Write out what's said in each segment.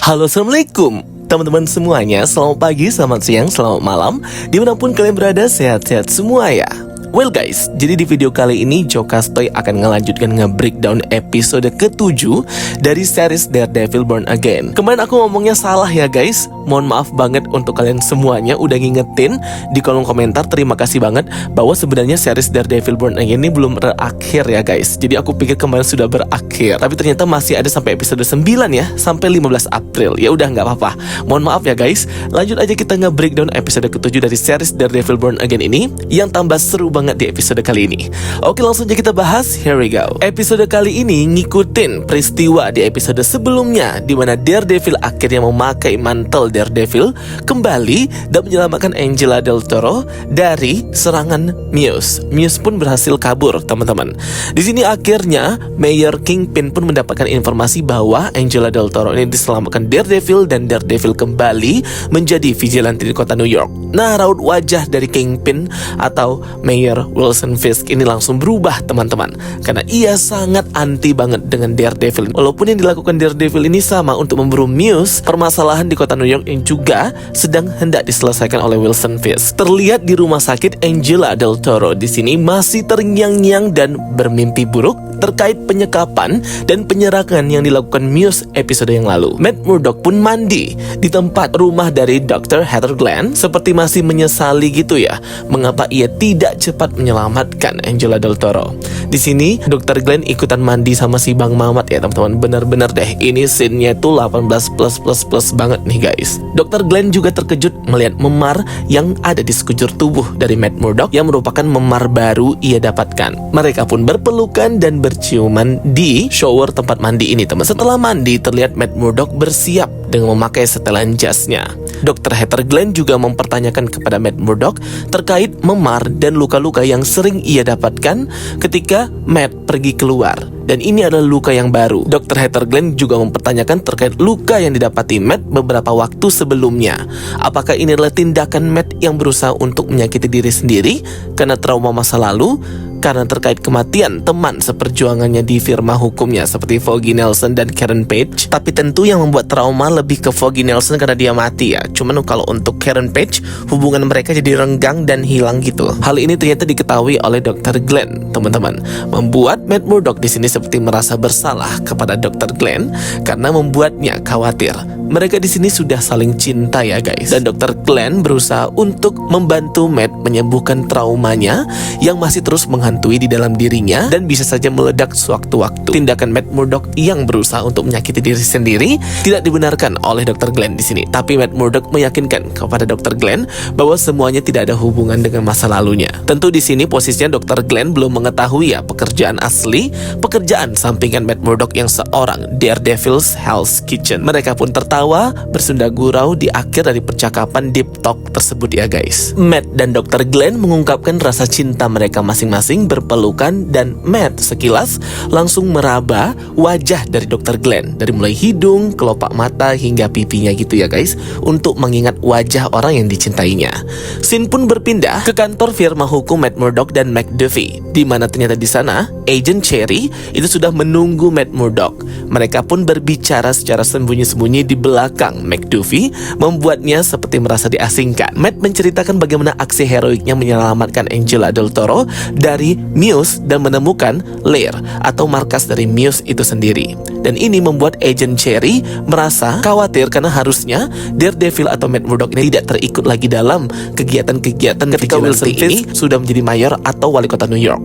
Halo, assalamualaikum teman-teman semuanya. Selamat pagi, selamat siang, selamat malam, dimanapun kalian berada, sehat-sehat semua ya. Well guys, jadi di video kali ini Jokastoy akan ngelanjutkan nge-breakdown episode ke-7 dari series Daredevil Born Again. Kemarin aku ngomongnya salah ya guys. Mohon maaf banget untuk kalian semuanya udah ngingetin di kolom komentar. Terima kasih banget bahwa sebenarnya series Daredevil Born Again ini belum berakhir ya guys. Jadi aku pikir kemarin sudah berakhir, tapi ternyata masih ada sampai episode 9 ya, sampai 15 April. Ya udah nggak apa-apa. Mohon maaf ya guys. Lanjut aja kita nge-breakdown episode ke-7 dari series Daredevil Born Again ini yang tambah seru banget di episode kali ini. Oke, langsung aja kita bahas. Here we go. Episode kali ini ngikutin peristiwa di episode sebelumnya, di mana Daredevil akhirnya memakai mantel Daredevil kembali dan menyelamatkan Angela Del Toro dari serangan Muse. Muse pun berhasil kabur, teman-teman. Di sini akhirnya Mayor Kingpin pun mendapatkan informasi bahwa Angela Del Toro ini diselamatkan Daredevil dan Daredevil kembali menjadi vigilante di kota New York. Nah, raut wajah dari Kingpin atau Mayor Wilson Fisk ini langsung berubah, teman-teman, karena ia sangat anti banget dengan Daredevil. Walaupun yang dilakukan Daredevil ini sama untuk memburu Muse, permasalahan di kota New York yang juga sedang hendak diselesaikan oleh Wilson Fisk. Terlihat di rumah sakit, Angela Del Toro di sini masih terngiang-ngiang dan bermimpi buruk terkait penyekapan dan penyerangan yang dilakukan Muse episode yang lalu. Matt Murdock pun mandi di tempat rumah dari Dr. Heather Glenn, seperti masih menyesali gitu ya, mengapa ia tidak cepat menyelamatkan Angela Del Toro. Di sini Dr. Glenn ikutan mandi sama si Bang Mamat ya teman-teman. Bener-bener deh, ini scene-nya tuh 18 plus banget nih guys. Dr. Glenn juga terkejut melihat memar yang ada di sekujur tubuh dari Matt Murdock yang merupakan memar baru ia dapatkan. Mereka pun berpelukan dan berciuman di shower tempat mandi ini, teman. Setelah mandi, terlihat Matt Murdock bersiap dengan memakai setelan jasnya. Dr. Heather Glenn juga mempertanyakan kepada Matt Murdock terkait memar dan luka-luka yang sering ia dapatkan ketika Matt pergi keluar. Dan ini adalah luka yang baru. Dr. Heather Glenn juga mempertanyakan terkait luka yang didapati Matt beberapa waktu sebelumnya. Apakah ini adalah tindakan Matt yang berusaha untuk menyakiti diri sendiri karena trauma masa lalu? Karena terkait kematian teman seperjuangannya di firma hukumnya seperti Foggy Nelson dan Karen Page. Tapi tentu yang membuat trauma lebih ke Foggy Nelson karena dia mati ya. Cuman kalau untuk Karen Page, hubungan mereka jadi renggang dan hilang gitu. Hal ini ternyata diketahui oleh Dr. Glenn, teman-teman, membuat Matt Murdock di sini seperti merasa bersalah kepada Dr. Glenn karena membuatnya khawatir. Mereka di sini sudah saling cinta ya guys. Dan Dr. Glenn berusaha untuk membantu Matt menyembuhkan traumanya yang masih terus menghantui di dalam dirinya dan bisa saja meledak sewaktu-waktu. Tindakan Matt Murdock yang berusaha untuk menyakiti diri sendiri tidak dibenarkan oleh Dr. Glenn di sini. Tapi Matt Murdock meyakinkan kepada Dr. Glenn bahwa semuanya tidak ada hubungan dengan masa lalunya. Tentu di sini posisinya Dr. Glenn belum mengetahui ya pekerjaan asli, pekerjaan sampingan Matt Murdock yang seorang Daredevil's Hell's Kitchen. Mereka pun tertawa bersunda gurau di akhir dari percakapan deep talk tersebut ya guys. Matt dan Dr. Glenn mengungkapkan rasa cinta mereka masing-masing berpelukan, dan Matt sekilas langsung meraba wajah dari Dr. Glenn, dari mulai hidung, kelopak mata hingga pipinya gitu ya guys, untuk mengingat wajah orang yang dicintainya. Scene pun berpindah ke kantor firma hukum Matt Murdock dan McDuffie, di mana ternyata di sana Agent Cherry itu sudah menunggu Matt Murdock. Mereka pun berbicara secara sembunyi-sembunyi di belakang McDuffie, membuatnya seperti merasa diasingkan. Matt menceritakan bagaimana aksi heroiknya menyelamatkan Angela Del Toro dari Muse dan menemukan lair atau markas dari Muse itu sendiri. Dan ini membuat Agent Cherry merasa khawatir karena harusnya Daredevil atau Matt Murdock ini tidak terikut lagi dalam kegiatan-kegiatan ketika Wilson Fisk sudah menjadi mayor atau wali kota New York.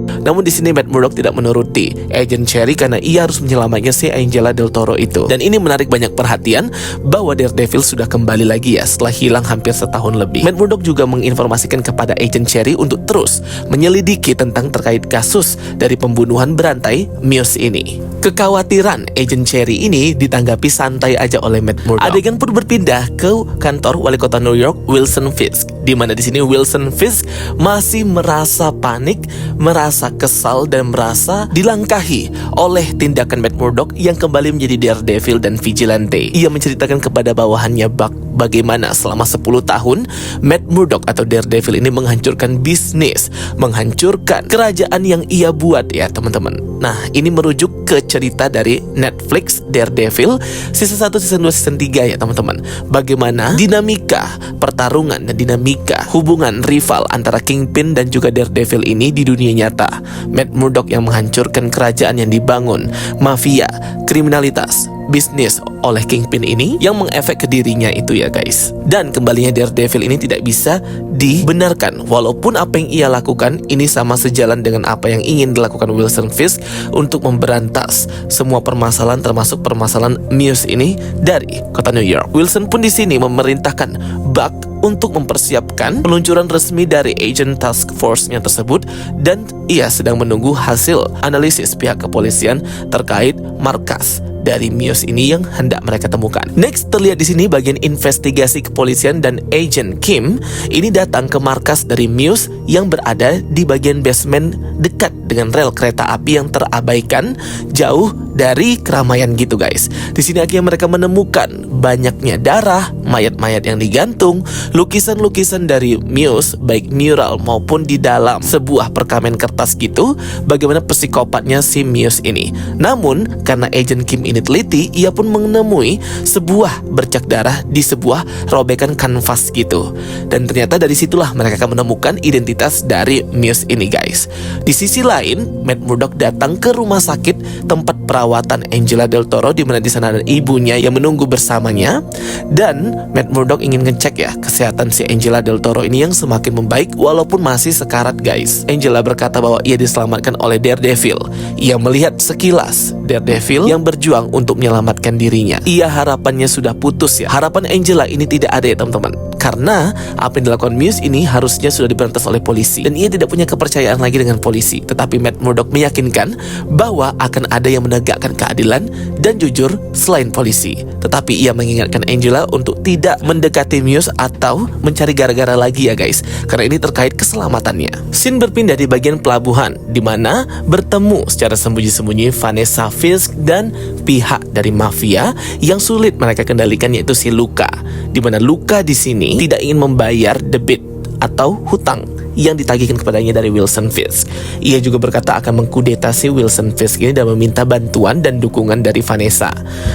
Namun di sini Matt Murdock tidak menuruti Agent Cherry karena ia harus menyelamatkan si Angela Del Toro itu. Dan ini menarik banyak perhatian bahwa Daredevil sudah kembali lagi ya setelah hilang hampir setahun lebih. Matt Murdock juga menginformasikan kepada Agent Cherry untuk terus menyelidiki tentang terkait kasus dari pembunuhan berantai Muse ini. Kekhawatiran Agent Cherry ini ditanggapi santai aja oleh Matt Murdock. Adegan pun berpindah ke kantor wali kota New York Wilson Fisk, di mana di sini Wilson Fisk masih merasa panik, merasa kesal dan merasa dilangkahi oleh tindakan Matt Murdock yang kembali menjadi Daredevil dan Vigilante. Ia menceritakan kepada bawahannya Buck bagaimana selama 10 tahun Matt Murdock atau Daredevil ini menghancurkan bisnis, menghancurkan kerajaan yang ia buat ya teman-teman. Nah, ini merujuk ke cerita dari Netflix Daredevil season 1, season 2, season 3 ya teman-teman. Bagaimana dinamika pertarungan dan dinamika hubungan rival antara Kingpin dan juga Daredevil ini di dunia nyata. Matt Murdock yang menghancurkan kerajaan yang dibangun, mafia, kriminalitas, bisnis oleh Kingpin ini yang mengefek ke dirinya itu ya guys. Dan kembalinya Daredevil ini tidak bisa dibenarkan, walaupun apa yang ia lakukan ini sama sejalan dengan apa yang ingin dilakukan Wilson Fisk untuk memberantas semua permasalahan, termasuk permasalahan Muse ini dari kota New York. Wilson pun di sini memerintahkan Buck untuk mempersiapkan peluncuran resmi dari Agent Task Force-nya tersebut, dan ia sedang menunggu hasil analisis pihak kepolisian terkait markas dari Muse ini yang hendak mereka temukan. Next, terlihat di sini bagian investigasi kepolisian dan Agent Kim ini datang ke markas dari Muse yang berada di bagian basement dekat dengan rel kereta api yang terabaikan jauh dari keramaian gitu guys. Di sini akhirnya mereka menemukan banyaknya darah, mayat-mayat yang digantung, lukisan-lukisan dari Muse baik mural maupun di dalam sebuah perkamen kertas gitu, bagaimana psikopatnya si Muse ini. Namun karena Agent Kim ini teliti, ia pun menemui sebuah bercak darah di sebuah robekan kanvas gitu. Dan ternyata dari situlah mereka akan menemukan identitas dari Muse ini guys. Di sisi lain, Matt Murdock datang ke rumah sakit tempat perawatan Angela Del Toro, di mana di sana ada ibunya yang menunggu bersamanya. Dan Matt Murdock ingin ngecek ya kesehatan si Angela Del Toro ini yang semakin membaik walaupun masih sekarat guys. Angela berkata bahwa ia diselamatkan oleh Daredevil. Ia melihat sekilas Daredevil yang berjuang untuk menyelamatkan dirinya. Ia harapannya sudah putus ya. Harapan Angela ini tidak ada ya teman-teman, karena apa yang dilakukan Muse ini harusnya sudah diberantas oleh polisi, dan ia tidak punya kepercayaan lagi dengan polisi. Tetapi Matt Murdock meyakinkan bahwa akan ada yang menegakkan keadilan dan jujur selain polisi. Tetapi ia mengingatkan Angela untuk tidak mendekati Muse atau mencari gara-gara lagi ya guys, karena ini terkait keselamatannya. Scene berpindah di bagian pelabuhan, di mana bertemu secara sembunyi-sembunyi Vanessa Fisk dan pihak dari mafia yang sulit mereka kendalikan, yaitu si Luka. Di mana Luka di sini tidak ingin membayar debit atau hutang yang ditagihkan kepadanya dari Wilson Fisk. Ia juga berkata akan mengkudeta si Wilson Fisk ini dan meminta bantuan dan dukungan dari Vanessa.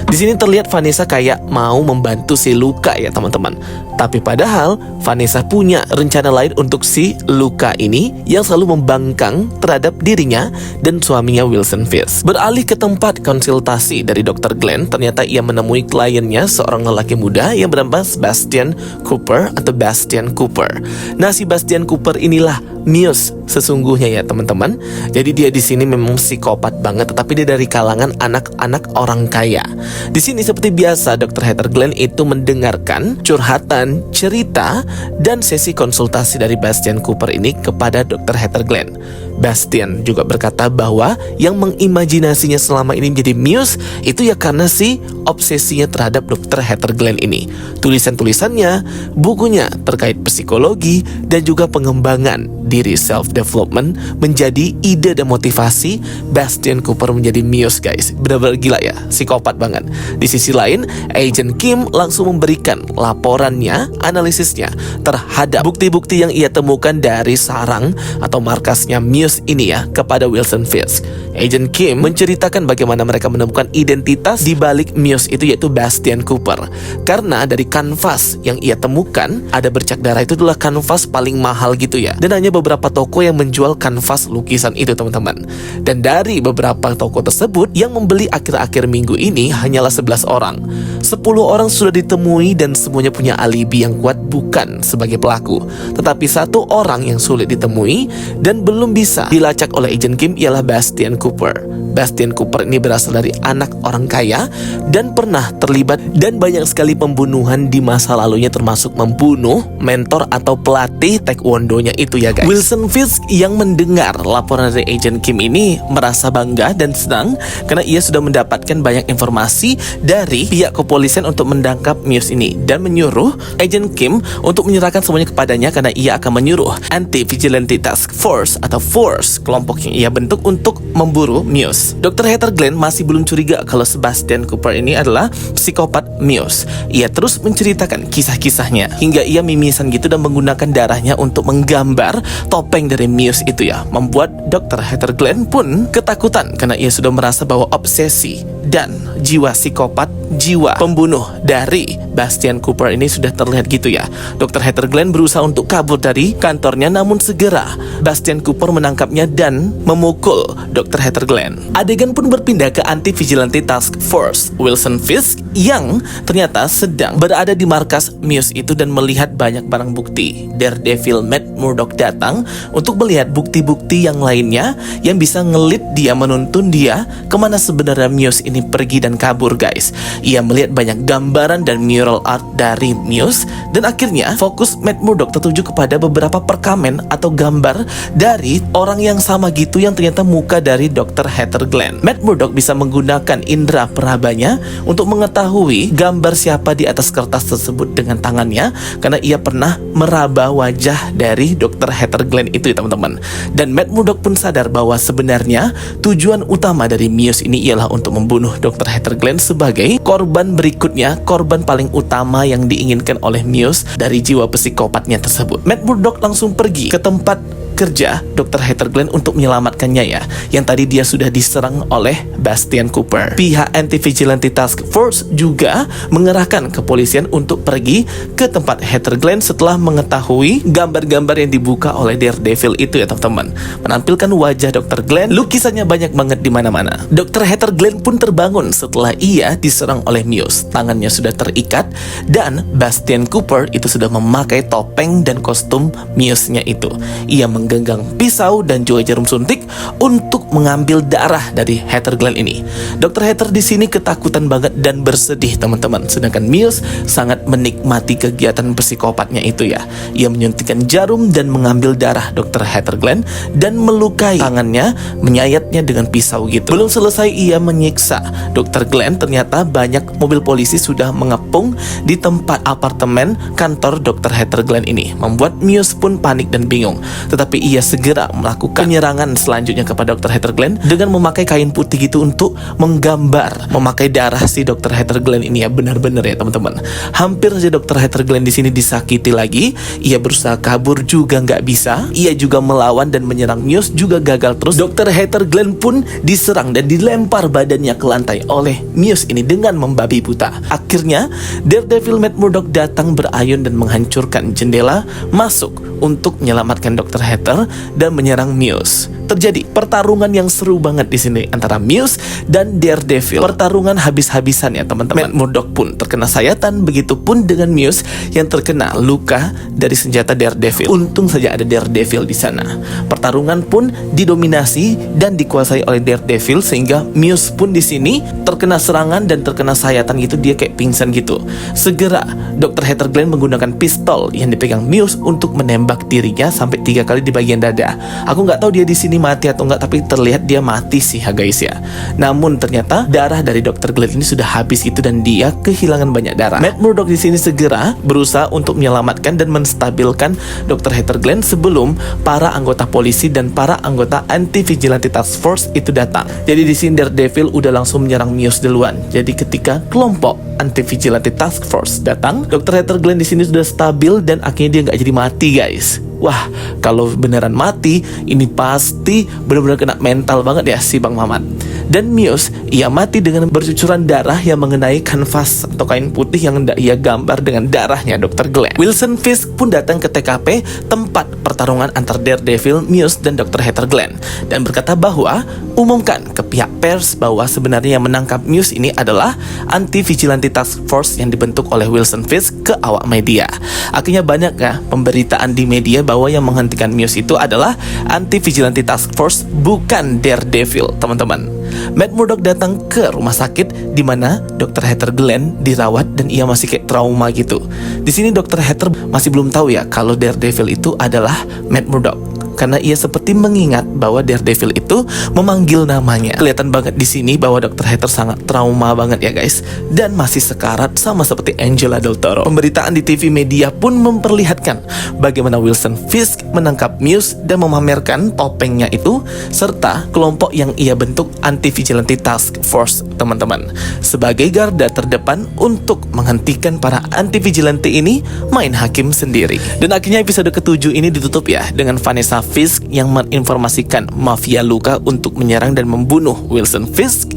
Di sini terlihat Vanessa kayak mau membantu si Luka ya teman-teman. Tapi padahal Vanessa punya rencana lain untuk si Luka ini yang selalu membangkang terhadap dirinya dan suaminya Wilson Fisk. Beralih ke tempat konsultasi dari Dr. Glenn, ternyata ia menemui kliennya, seorang lelaki muda yang bernama Bastian Cooper atau Bastian Cooper. Nah, si Bastian Cooper inilah Muse sesungguhnya ya teman-teman. Jadi dia di sini memang psikopat banget, tetapi dia dari kalangan anak-anak orang kaya. Di sini seperti biasa Dr. Heather Glenn itu mendengarkan curhatan, cerita, dan sesi konsultasi dari Bastian Cooper ini kepada Dr. Heather Glenn. Bastian juga berkata bahwa yang mengimajinasinya selama ini menjadi Muse itu ya karena si obsesinya terhadap Dr. Heather Glenn ini. Tulisan-tulisannya, bukunya terkait psikologi, dan juga pengembangan diri self-development menjadi ide dan motivasi Bastian Cooper menjadi Muse guys. Benar-benar gila ya, psikopat banget. Di sisi lain, Agent Kim langsung memberikan laporannya, analisisnya terhadap bukti-bukti yang ia temukan dari sarang atau markasnya Muse ini ya kepada Wilson Fisk. Agent Kim menceritakan bagaimana mereka menemukan identitas di balik Muse itu, yaitu Bastian Cooper. Karena dari kanvas yang ia temukan ada bercak darah, itu adalah kanvas paling mahal gitu ya. Dan hanya beberapa toko yang menjual kanvas lukisan itu teman-teman. Dan dari beberapa toko tersebut yang membeli akhir-akhir minggu ini hanyalah 11 orang. 10 orang sudah ditemui dan semuanya punya alibi yang kuat bukan sebagai pelaku. Tetapi satu orang yang sulit ditemui dan belum bisa dilacak oleh Agent Kim ialah Bastian Cooper. Bastian Cooper ini berasal dari anak orang kaya dan pernah terlibat dan banyak sekali pembunuhan di masa lalunya, termasuk membunuh mentor atau pelatih taekwondonya itu ya guys. Wilson Fisk yang mendengar laporan dari Agent Kim ini merasa bangga dan senang karena ia sudah mendapatkan banyak informasi dari pihak kepolisian kepolisian untuk menangkap Muse ini dan menyuruh Agent Kim untuk menyerahkan semuanya kepadanya karena ia akan menyuruh Anti-Vigilante Task Force atau Force, kelompok yang ia bentuk untuk memburu Muse. Dr. Heather Glenn masih belum curiga kalau Sebastian Cooper ini adalah psikopat Muse. Ia terus menceritakan kisah-kisahnya hingga ia mimisan gitu dan menggunakan darahnya untuk menggambar topeng dari Muse itu ya, membuat Dr. Heather Glenn pun ketakutan karena ia sudah merasa bahwa obsesi dan jiwa psikopat, jiwa pembunuh dari Bastian Cooper ini sudah terlihat gitu ya. Dr. Heather Glenn berusaha untuk kabur dari kantornya, namun segera Bastian Cooper menangkapnya dan memukul Dr. Heather Glenn. Adegan pun berpindah ke Anti-Vigilante Task Force Wilson Fisk yang ternyata sedang berada di markas Muse itu dan melihat banyak barang bukti. Daredevil Matt Murdock datang untuk melihat bukti-bukti yang lainnya yang bisa ngelit dia, menuntun dia kemana sebenarnya Muse ini pergi dan kabur guys. Ia melihat banyak gambaran dan mural art dari Muse dan akhirnya fokus Matt Murdock tertuju kepada beberapa perkamen atau gambar dari orang yang sama gitu yang ternyata muka dari Dr. Heather Glenn. Matt Murdock bisa menggunakan indera perabanya untuk mengetahui gambar siapa di atas kertas tersebut dengan tangannya karena ia pernah meraba wajah dari Dr. Heather Glenn itu ya teman-teman. Dan Matt Murdock pun sadar bahwa sebenarnya tujuan utama dari Muse ini ialah untuk membunuh Dr. Heather Glenn sebagai korban berikutnya, korban paling utama yang diinginkan oleh Muse dari jiwa psikopatnya tersebut. Matt Murdock langsung pergi ke tempat kerja Dr. Heather Glenn untuk menyelamatkannya ya, yang tadi dia sudah diserang oleh Bastian Cooper. Pihak Anti-Vigilante Task Force juga mengerahkan kepolisian untuk pergi ke tempat Heather Glenn setelah mengetahui gambar-gambar yang dibuka oleh Daredevil itu ya teman-teman, menampilkan wajah Dr. Glenn, lukisannya banyak banget di mana-mana. Dr. Heather Glenn pun terbangun setelah ia diserang oleh Muse. Tangannya sudah terikat dan Bastian Cooper itu sudah memakai topeng dan kostum Muse-nya itu. Ia menggenggam pisau dan juga jarum suntik untuk mengambil darah dari Heather Glenn ini. Dr. Heather di sini ketakutan banget dan bersedih teman-teman. Sedangkan Muse sangat menikmati kegiatan psikopatnya itu ya. Ia menyuntikkan jarum dan mengambil darah Dr. Heather Glenn dan melukai tangannya, menyayatnya dengan pisau gitu. Belum selesai ia menyiksa Dr. Glenn, ternyata banyak mobil polisi sudah mengepung di tempat apartemen kantor Dr. Heather Glenn ini, membuat Muse pun panik dan bingung. Tetapi ia segera melakukan penyerangan selanjutnya kepada Dr. Heather Glenn dengan memakai kain putih gitu untuk menggambar, memakai darah si Dr. Heather Glenn ini ya. Benar-benar ya teman-teman. Hampir saja Dr. Heather Glenn di sini disakiti lagi. Ia berusaha kabur juga nggak bisa. Ia juga melawan dan menyerang Muse juga gagal terus. Dr. Heather Glenn pun diserang dan dilempar badannya ke lantai oleh Muse ini dengan membabi buta. Akhirnya Daredevil Matt Murdock datang berayun dan menghancurkan jendela masuk untuk menyelamatkan Dr. Heather dan menyerang Muse. Terjadi pertarungan yang seru banget di sini antara Muse dan Daredevil. Pertarungan habis-habisan ya teman-teman. Matt Murdock pun terkena sayatan, begitupun dengan Muse yang terkena luka dari senjata Daredevil. Untung saja ada Daredevil di sana. Pertarungan pun didominasi dan dikuasai oleh Daredevil sehingga Muse pun di sini terkena serangan dan terkena sayatan gitu, dia kayak pingsan gitu. Segera Dr. Heather Glenn menggunakan pistol yang dipegang Muse untuk menembak dirinya sampai 3 kali di bagian dada. Aku nggak tahu dia di sini mati atau enggak, tapi terlihat dia mati sih ya guys ya. Namun ternyata darah dari Dr. Glenn ini sudah habis gitu dan dia kehilangan banyak darah. Matt Murdock di sini segera berusaha untuk menyelamatkan dan menstabilkan Dr. Heather Glenn sebelum para anggota polisi dan para anggota Anti-Vigilante Task Force itu datang. Jadi di sini Daredevil udah langsung menyerang Muse duluan. Jadi ketika kelompok Anti-Vigilante Task Force datang, Dr. Heather Glenn di sini sudah stabil dan akhirnya dia nggak jadi mati guys. Wah, kalau beneran mati, ini pasti benar-benar kena mental banget ya si Bang Mamat. Dan Muse, ia mati dengan bercucuran darah yang mengenai kanvas atau kain putih yang ia gambar dengan darahnya Dr. Glenn. Wilson Fisk pun datang ke TKP tempat pertarungan antar Daredevil, Muse, dan Dr. Heather Glenn dan berkata bahwa umumkan ke pihak pers bahwa sebenarnya yang menangkap Muse ini adalah Anti-Vigilante Task Force yang dibentuk oleh Wilson Fisk ke awak media. Akhirnya banyak ya pemberitaan di media bahwa yang menghentikan Muse itu adalah Anti-Vigilante Task Force, bukan Daredevil, teman-teman. Matt Murdock datang ke rumah sakit di mana Dr. Heather Glenn dirawat dan ia masih kayak trauma gitu. Di sini Dr. Heather masih belum tahu ya kalau Daredevil itu adalah Matt Murdock. karena ia seperti mengingat bahwa Daredevil itu memanggil namanya. Kelihatan banget di sini bahwa Dr. Hater sangat trauma banget ya guys, dan masih sekarat sama seperti Angela Del Toro. Pemberitaan di TV media pun memperlihatkan bagaimana Wilson Fisk menangkap Muse dan memamerkan topengnya itu serta kelompok yang ia bentuk Anti-Vigilante Task Force, teman-teman, sebagai garda terdepan untuk menghentikan para anti-vigilante ini main hakim sendiri. Dan akhirnya episode ke-7 ini ditutup ya dengan Vanessa Fisk yang menginformasikan mafia Luka untuk menyerang dan membunuh Wilson Fisk.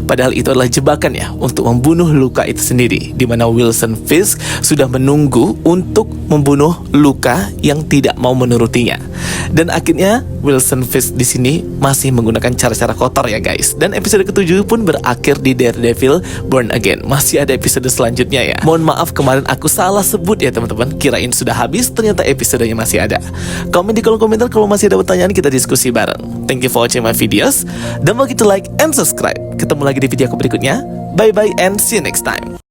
Padahal itu adalah jebakan ya untuk membunuh Luka itu sendiri, di mana Wilson Fisk sudah menunggu untuk membunuh Luka yang tidak mau menurutinya. Dan akhirnya Wilson Fisk di sini masih menggunakan cara-cara kotor ya guys. Dan episode ke-7 pun berakhir di Daredevil Born Again. Masih ada episode selanjutnya ya. Mohon maaf kemarin aku salah sebut ya teman-teman. Kirain sudah habis, ternyata episodenya masih ada. Komen di kolom komentar kalau masih ada pertanyaan, kita diskusi bareng. Thank you for watching my videos. Don't forget to like and subscribe. Ketemu lagi di video aku berikutnya. Bye bye and see you next time.